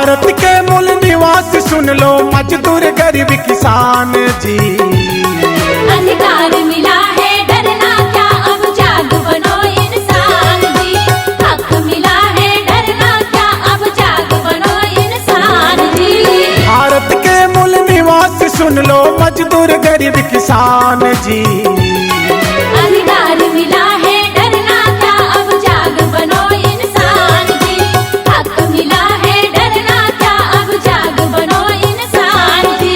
भारत के मूल निवासी सुन लो मजदूर गरीब किसान जी। अधिकार मिला है डरना क्या, अब जाग बनो इंसान जी। हक मिला है डरना क्या, अब जाग बनो इंसान जी। भारत के मूल निवासी सुन लो मजदूर गरीब किसान जी। अधिकार मिला है डरना क्या, अब जाग बनो इंसान जी। हक मिला है डरना क्या, अब जाग बनो इंसान जी।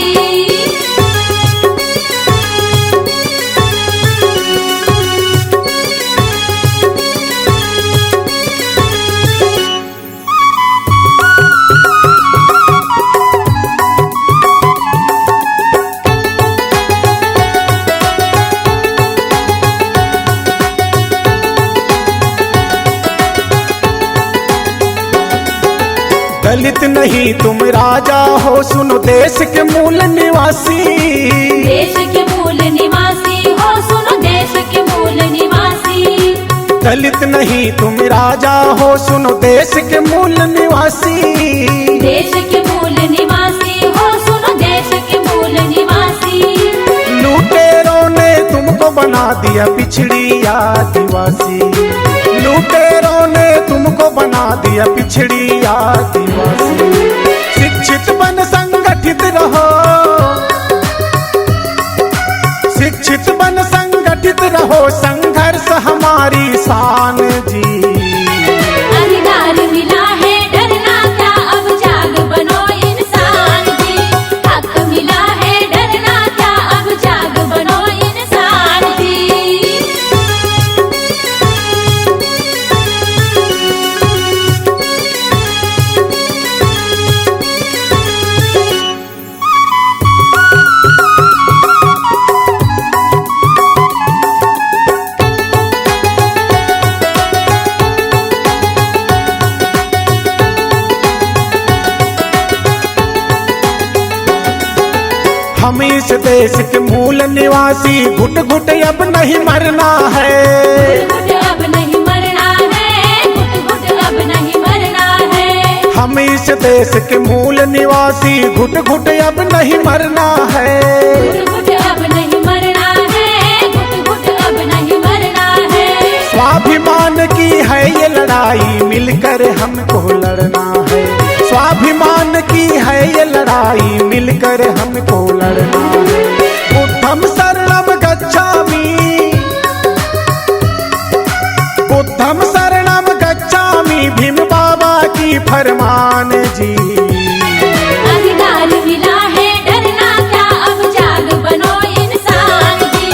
दलित नहीं तुम राजा हो, सुनो देश के मूल निवासी। देश के मूल निवासी हो, सुनो देश के मूल निवासी। दलित नहीं तुम राजा हो, सुनो देश के मूल निवासी। देश के मूल निवासी हो, सुनो देश के मूल निवासी। लुटेरों ने तुमको बना दिया पिछड़ी आदिवासी। लुटेरों ने तुमको बना दिया पिछड़ी आदिवासी। शिक्षित बन संगठित रहो, शिक्षित बन संगठित रहो, संघर्ष हमारी शान जी। अधिकार मिला है डरना क्या, अब जाग बनो इंसान जी। हक मिला है डरना क्या, अब जाग बनो इंसान जी। हम इस देश के मूल निवासी, घुट घुट अब नहीं मरना है। घुट अब नहीं मरना है, घुट अब नहीं मरना है। हम इस देश के मूल निवासी, घुट घुट अब नहीं मरना है। घुट अब नहीं मरना है, घुट अब नहीं मरना है। स्वाभिमान की है ये लड़ाई, मिलकर हमको लड़ना है। स्वाभिमान की है ये लड़ाई, मिलकर हमको लड़ना है। बुद्धम शरणम गच्छामि, बुद्धम शरणम गच्छामि, भीम बाबा की फरमान जी। अधिकार मिला है डरना क्या, अब जाग बनो इंसान जी।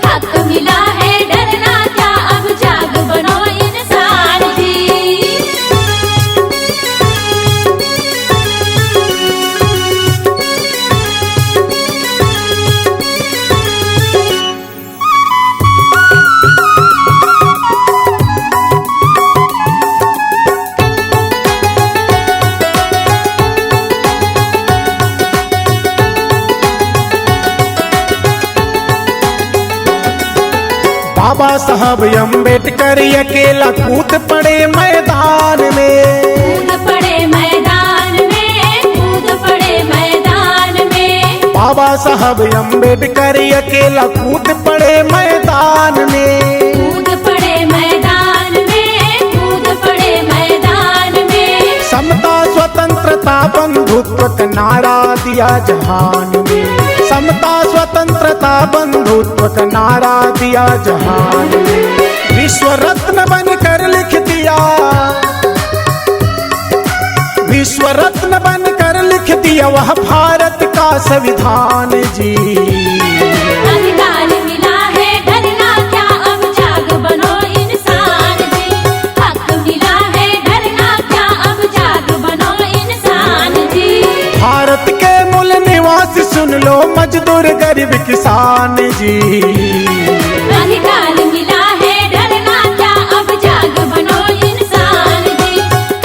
हक मिला है डरना क्या, अब जाग बनो इंसान जी। बाबा साहब अम्बेडकर अकेला कूद पड़े मैदान में। कूद पड़े मैदान में, कूद पड़े मैदान में। बाबा साहब अम्बेडकर अकेला कूद पड़े मैदान में। कूद पड़े मैदान में, कूद पड़े मैदान में। समता स्वतंत्रता बंधुत्व का नारा दिया जहान में। समता स्वतंत्रता बंधुत्व का नारा दिया जहान में। विश्व रत्न बनकर लिख दिया, विश्व रत्न बनकर लिख दिया वह भारत का संविधान जी। अधिकार मिला है डरना क्या, अब जाग बनो इंसान जी। हक मिला है डरना क्या, अब जाग बनो इंसान जी। भारत के मूल निवासी सुन लो मजदूर गरीब किसान जी। अधिकार मिला है डरना क्या, अब जाग बनो इंसान जी।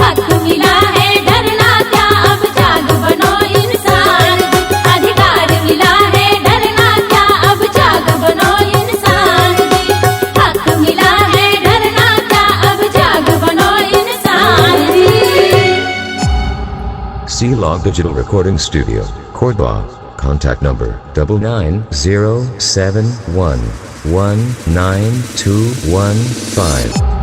हक मिला है डरना क्या, अब जाग बनो इंसान जी। अधिकार मिला है डरना क्या, अब जाग बनो इंसान जी। हक मिला है डरना क्या, अब जाग बनो इंसान जी। C-Log Digital Recording Studio, Cordoba. Contact number 99071192115.